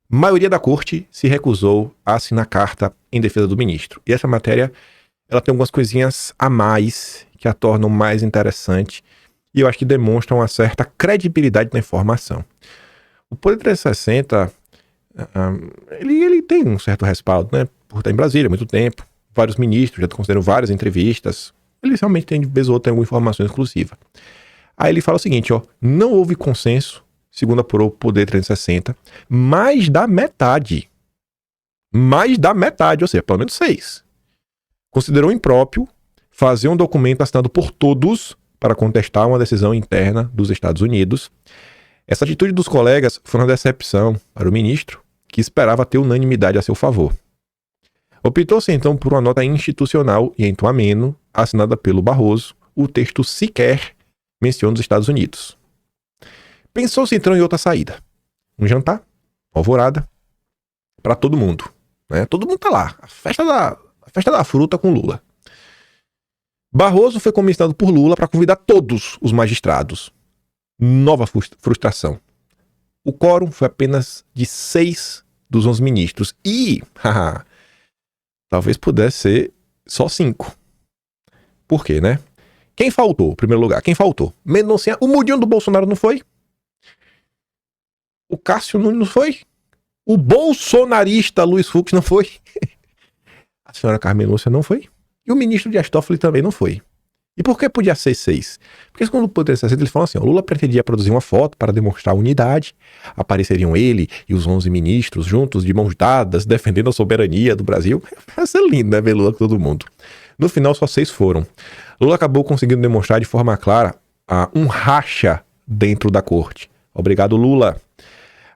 maioria da corte se recusou a assinar carta em defesa do ministro. E essa matéria, ela tem algumas coisinhas a mais que a tornam mais interessante e eu acho que demonstram uma certa credibilidade na informação. O Poder 360, ele tem um certo respaldo, né? Por estar em Brasília há muito tempo, vários ministros já consideram várias entrevistas, eles realmente têm, de vez ou outra, alguma informação exclusiva. Aí ele fala o seguinte, ó, não houve consenso, segundo apurou o Poder 360, mais da metade, ou seja, pelo menos 6, considerou impróprio fazer um documento assinado por todos para contestar uma decisão interna dos Estados Unidos. Essa atitude dos colegas foi uma decepção para o ministro, que esperava ter unanimidade a seu favor. Optou-se então por uma nota institucional e em tom ameno, assinada pelo Barroso. O texto sequer menciona os Estados Unidos. Pensou-se então em outra saída. Um jantar, uma alvorada, para todo mundo. Né? Todo mundo tá lá. A festa da fruta com Lula. Barroso foi comissionado por Lula para convidar todos os magistrados. Nova frustração. O quórum foi apenas de 6 dos 11 ministros. E, talvez pudesse ser só 5. Por quê, né? Quem faltou, em primeiro lugar? Quem faltou? Mendonça, o mudinho do Bolsonaro não foi? O Cássio Nunes não foi? O bolsonarista Luiz Fux não foi? A senhora Carmen Lúcia não foi? E o ministro Dias Toffoli também não foi. E por que podia ser 6? Porque quando o Poder 60 eles falam assim, o Lula pretendia produzir uma foto para demonstrar unidade, apareceriam ele e os 11 ministros juntos, de mãos dadas, defendendo a soberania do Brasil. Vai ser lindo, né, ver Lula com todo mundo. No final, só 6 foram. Lula acabou conseguindo demonstrar de forma clara um racha dentro da corte. Obrigado, Lula.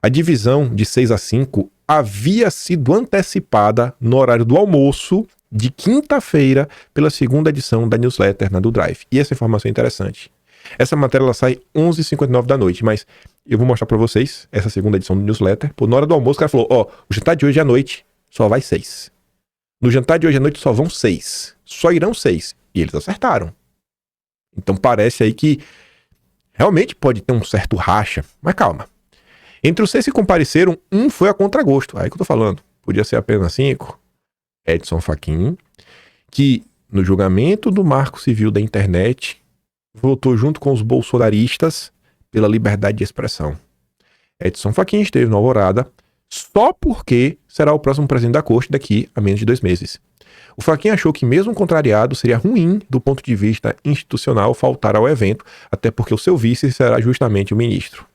A divisão de 6-5 havia sido antecipada no horário do almoço de quinta-feira pela segunda edição da newsletter do Drive. E essa informação é interessante. Essa matéria ela sai 11h59 da noite, mas eu vou mostrar para vocês essa segunda edição do newsletter. Pô, na hora do almoço o cara falou, o jantar de hoje à noite só vai 6. No jantar de hoje à noite só vão 6. Só irão 6. E eles acertaram. Então parece aí que realmente pode ter um certo racha. Mas calma. Entre os 6 que compareceram, um foi a contragosto. Aí que eu tô falando. Podia ser apenas 5. Edson Fachin, que no julgamento do Marco Civil da Internet votou junto com os bolsonaristas pela liberdade de expressão. Edson Fachin esteve na Alvorada só porque será o próximo presidente da corte daqui a menos de 2 meses. O Fachin achou que mesmo contrariado seria ruim do ponto de vista institucional faltar ao evento, até porque o seu vice será justamente o ministro.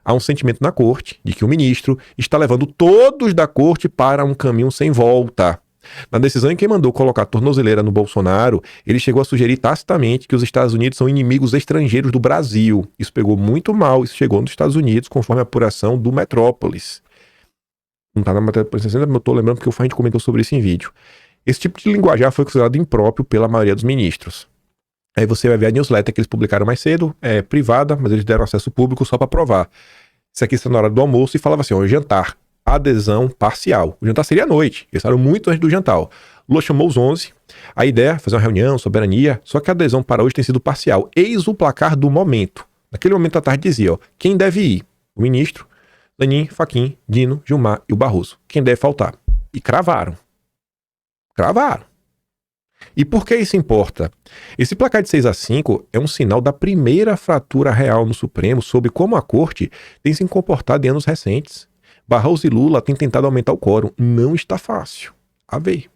Há um sentimento na corte de que o ministro está levando todos da corte para um caminho sem volta. Na decisão em que mandou colocar a tornozeleira no Bolsonaro, ele chegou a sugerir tacitamente que os Estados Unidos são inimigos estrangeiros do Brasil. Isso pegou muito mal, isso chegou nos Estados Unidos, conforme a apuração do Metrópolis. Não está na matéria do 60, mas eu estou lembrando porque a gente comentou sobre isso em vídeo. Esse tipo de linguajar foi considerado impróprio pela maioria dos ministros. Aí você vai ver a newsletter que eles publicaram mais cedo, é privada, mas eles deram acesso público só para provar. Isso aqui está na hora do almoço e falava assim, jantar, adesão parcial. O jantar seria à noite, eles falaram muito antes do jantar. Lula chamou os 11, a ideia é fazer uma reunião, soberania, só que a adesão para hoje tem sido parcial. Eis o placar do momento. Naquele momento à tarde dizia, quem deve ir? O ministro, Zanin, Fachin, Dino, Gilmar e o Barroso. Quem deve faltar? E cravaram. E por que isso importa? Esse placar de 6-5 é um sinal da primeira fratura real no Supremo sobre como a corte tem se comportado em anos recentes. Barroso e Lula têm tentado aumentar o quórum. Não está fácil. A ver.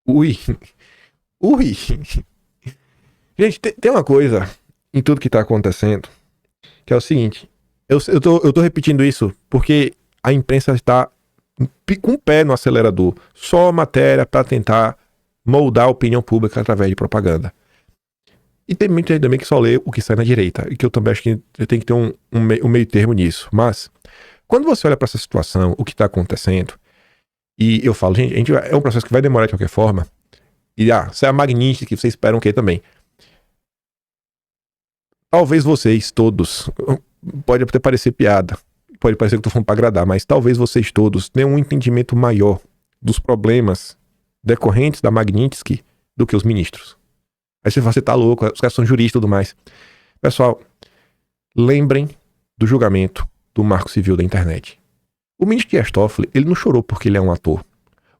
Ui. Gente, tem uma coisa em tudo que está acontecendo, que é o seguinte. Eu tô repetindo isso porque a imprensa está com o pé no acelerador. Só matéria para tentar moldar a opinião pública através de propaganda. E tem muita gente também que só lê o que sai na direita. E que eu também acho que tem que ter um meio termo nisso. Mas, quando você olha para essa situação, o que está acontecendo, e eu falo, gente, é um processo que vai demorar de qualquer forma. E isso é a magnífica que vocês esperam que também. Talvez vocês todos, pode até parecer piada, pode parecer que eu tô falando para agradar, mas talvez vocês todos tenham um entendimento maior dos problemas decorrentes da Magnitsky do que os ministros. Aí você tá louco, os caras são juristas e tudo mais. Pessoal, lembrem do julgamento do Marco Civil da internet. O ministro Dias Toffoli, ele não chorou porque ele é um ator.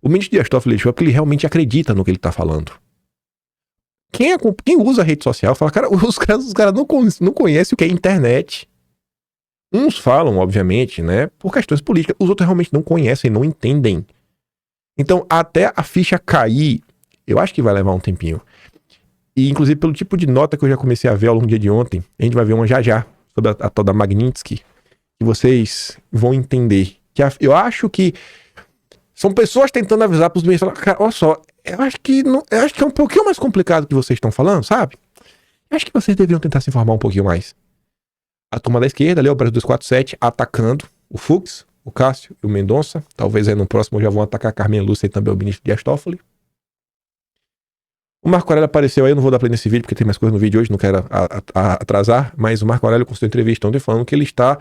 O ministro Dias Toffoli chorou porque ele realmente acredita no que ele tá falando. Quem usa a rede social fala, cara, os caras não conhecem o que é internet. Uns falam, obviamente, né, por questões políticas. Os outros realmente não conhecem, não entendem. Então, até a ficha cair, eu acho que vai levar um tempinho. E, inclusive, pelo tipo de nota que eu já comecei a ver ao longo do dia de ontem, a gente vai ver uma já, sobre a tal da Magnitsky, que vocês vão entender. Eu acho que são pessoas tentando avisar pros ministros, cara, olha só, eu acho que é um pouquinho mais complicado do que vocês estão falando, sabe? Eu acho que vocês deveriam tentar se informar um pouquinho mais. A turma da esquerda, ali, o Brasil 247, atacando o Fux, o Cássio e o Mendonça. Talvez aí no próximo já vão atacar a Carmen Lúcia e também o ministro Dias Toffoli. O Marco Aurélio apareceu aí, eu não vou dar play nesse vídeo porque tem mais coisa no vídeo hoje, não quero atrasar, mas o Marco Aurélio com sua entrevista ontem falando que ele está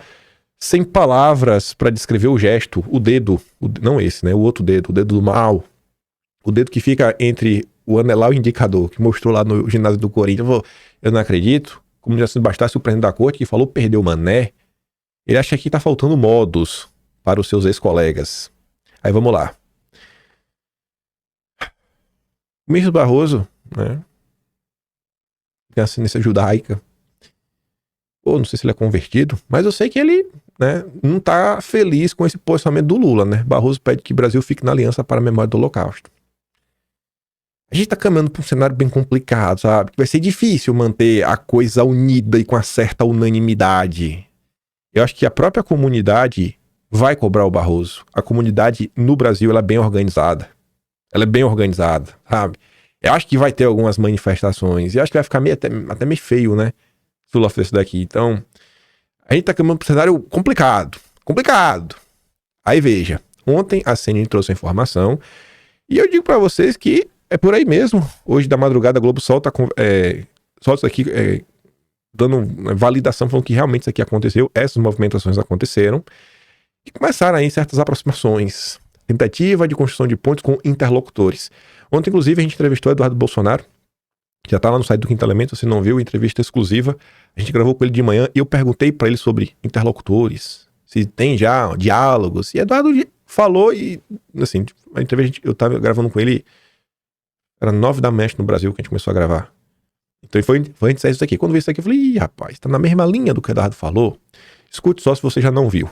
sem palavras para descrever o gesto, o dedo, não esse, né, o outro dedo, o dedo do mal, o dedo que fica entre o anelar e o indicador, que mostrou lá no ginásio do Corinthians. Eu não acredito, como já se bastasse o presidente da corte que falou perdeu o mané, ele acha que tá faltando modos para os seus ex-colegas. Aí vamos lá. O ministro Barroso, né, tem ascendência judaica, ou não sei se ele é convertido, mas eu sei que ele, né, não tá feliz com esse posicionamento do Lula, né? Barroso pede que o Brasil fique na aliança para a memória do Holocausto. A gente tá caminhando para um cenário bem complicado, sabe? Vai ser difícil manter a coisa unida e com uma certa unanimidade. Eu acho que a própria comunidade vai cobrar o Barroso. A comunidade no Brasil, ela é bem organizada. Ela é bem organizada, sabe? Eu acho que vai ter algumas manifestações. E acho que vai ficar até meio feio, né? Se o Lula fez isso daqui. Então, a gente tá caminhando para um cenário complicado. Complicado. Aí veja, ontem a CNN trouxe a informação. E eu digo para vocês que é por aí mesmo. Hoje da madrugada a Globo solta isso aqui, dando validação, falando que realmente isso aqui aconteceu. Essas movimentações aconteceram. E começaram aí certas aproximações. Tentativa de construção de pontos com interlocutores. Ontem, inclusive, a gente entrevistou Eduardo Bolsonaro. Já tá lá no site do Quinto Elemento, se não viu, entrevista exclusiva. A gente gravou com ele de manhã e eu perguntei para ele sobre interlocutores. Se tem já diálogos. E Eduardo falou e, assim, a entrevista, eu tava gravando com ele, era 9 da manhã no Brasil que a gente começou a gravar. Então foi antes disso aqui. Quando vi isso aqui, eu falei, ih, rapaz, tá na mesma linha do que o Eduardo falou. Escute só se você já não viu.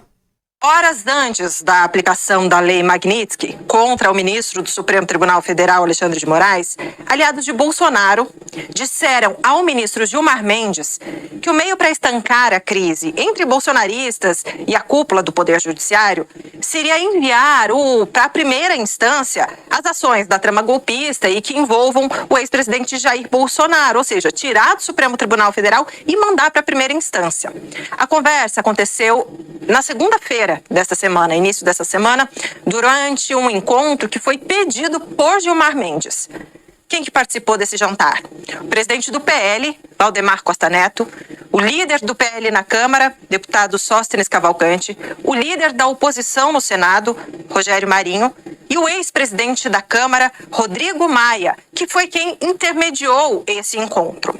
Horas antes da aplicação da Lei Magnitsky contra o ministro do Supremo Tribunal Federal, Alexandre de Moraes, aliados de Bolsonaro disseram ao ministro Gilmar Mendes que o meio para estancar a crise entre bolsonaristas e a cúpula do Poder Judiciário seria enviar para a primeira instância as ações da trama golpista e que envolvam o ex-presidente Jair Bolsonaro, ou seja, tirar do Supremo Tribunal Federal e mandar para a primeira instância. A conversa aconteceu na segunda-feira desta semana, início dessa semana, durante um encontro que foi pedido por Gilmar Mendes. Quem que participou desse jantar? O presidente do PL, Valdemar Costa Neto, o líder do PL na Câmara, deputado Sóstenes Cavalcante, o líder da oposição no Senado, Rogério Marinho, e o ex-presidente da Câmara, Rodrigo Maia, que foi quem intermediou esse encontro.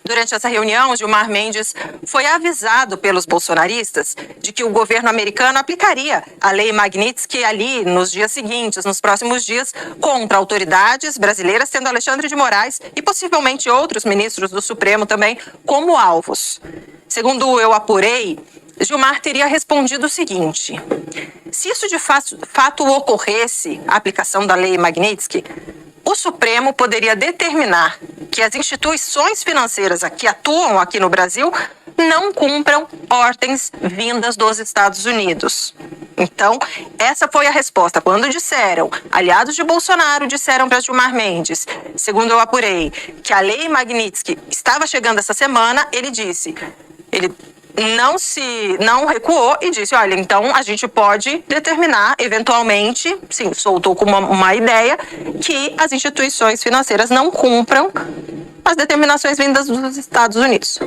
Durante essa reunião, Gilmar Mendes foi avisado pelos bolsonaristas de que o governo americano aplicaria a Lei Magnitsky ali nos dias seguintes, nos próximos dias, contra autoridades brasileiras, tendo Alexandre de Moraes e possivelmente outros ministros do Supremo também como alvos. Segundo eu apurei, Gilmar teria respondido o seguinte: se isso de fato ocorresse, a aplicação da Lei Magnitsky, o Supremo poderia determinar que as instituições financeiras que atuam aqui no Brasil não cumpram ordens vindas dos Estados Unidos. Então, essa foi a resposta. Quando disseram, aliados de Bolsonaro disseram para Gilmar Mendes, segundo eu apurei, que a Lei Magnitsky estava chegando essa semana, ele disse, ele não recuou e disse, olha, então a gente pode determinar, eventualmente, sim, soltou com uma ideia, que as instituições financeiras não cumpram as determinações vindas dos Estados Unidos.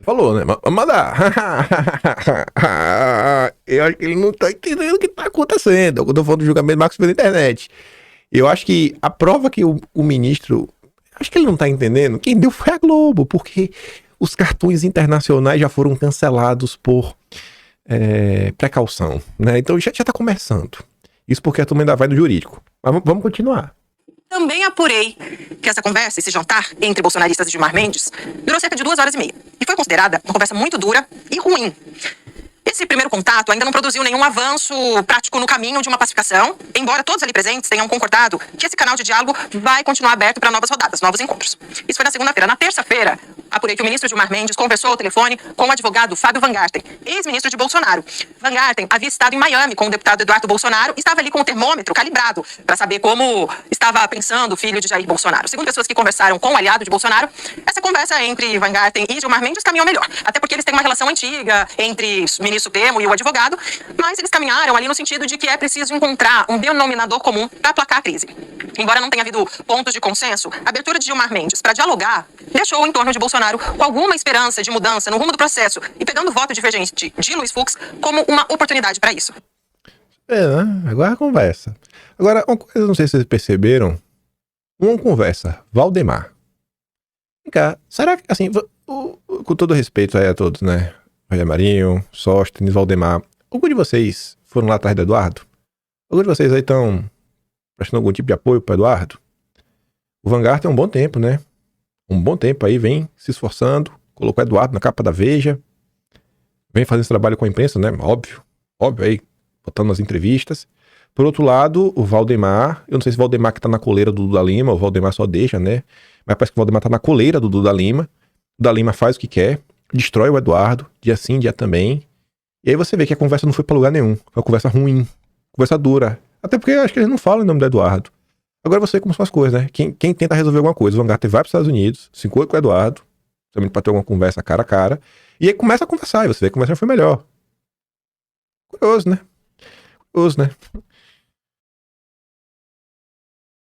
Falou, né? Manda! Eu acho que ele não tá entendendo o que tá acontecendo. Eu tô falando do julgamento do Marcos pela internet. Eu acho que a prova que o ministro... Acho que ele não tá entendendo. Quem deu foi a Globo, porque os cartões internacionais já foram cancelados por precaução, né? Então já tá começando. Isso porque a turma ainda vai no jurídico. Mas vamos continuar. Também apurei que essa conversa, esse jantar entre bolsonaristas e Gilmar Mendes, durou cerca de 2 horas e meia. E foi considerada uma conversa muito dura e ruim. Esse primeiro contato ainda não produziu nenhum avanço prático no caminho de uma pacificação, embora todos ali presentes tenham concordado que esse canal de diálogo vai continuar aberto para novas rodadas, novos encontros. Isso foi na segunda-feira. Na terça-feira, apurei que o ministro Gilmar Mendes conversou ao telefone com o advogado Fábio Van Garten, ex-ministro de Bolsonaro. Van Garten havia estado em Miami com o deputado Eduardo Bolsonaro e estava ali com o termômetro calibrado para saber como estava pensando o filho de Jair Bolsonaro. Segundo pessoas que conversaram com o aliado de Bolsonaro, essa conversa entre Van Garten e Gilmar Mendes caminhou melhor. Até porque eles têm uma relação antiga entre o ministro Supremo e o advogado, mas eles caminharam ali no sentido de que é preciso encontrar um denominador comum para aplacar a crise. Embora não tenha havido pontos de consenso, a abertura de Gilmar Mendes para dialogar deixou o entorno de Bolsonaro com alguma esperança de mudança no rumo do processo e pegando o voto divergente de Luiz Fux como uma oportunidade para isso. Né? Agora a conversa. Agora, uma coisa, não sei se vocês perceberam, uma conversa, Valdemar. Vem cá, será que, assim, com todo respeito aí a todos, né? Rogério Marinho, Sóstenes, Valdemar. Algum de vocês foram lá atrás do Eduardo? Algum de vocês aí estão prestando algum tipo de apoio para Eduardo? O Van Garten é um bom tempo, né? Um bom tempo aí, vem se esforçando, colocou o Eduardo na capa da Veja, vem fazendo esse trabalho com a imprensa, né? Óbvio aí, botando nas entrevistas. Por outro lado, o Valdemar, eu não sei se o Valdemar que tá na coleira do Duda Lima, o Valdemar só deixa, né? Mas parece que o Valdemar tá na coleira do Duda Lima. O Duda Lima faz o que quer, destrói o Eduardo, dia sim, dia também. E aí você vê que a conversa não foi pra lugar nenhum. Foi uma conversa ruim, conversa dura. Até porque eu acho que eles não falam em nome do Eduardo. Agora você vê como são as coisas, né? Quem tenta resolver alguma coisa, o Van Garten vai para os Estados Unidos, se encontra com o Eduardo, também para ter alguma conversa cara a cara, e aí começa a conversar, e você vê que a conversa foi melhor. Curioso, né?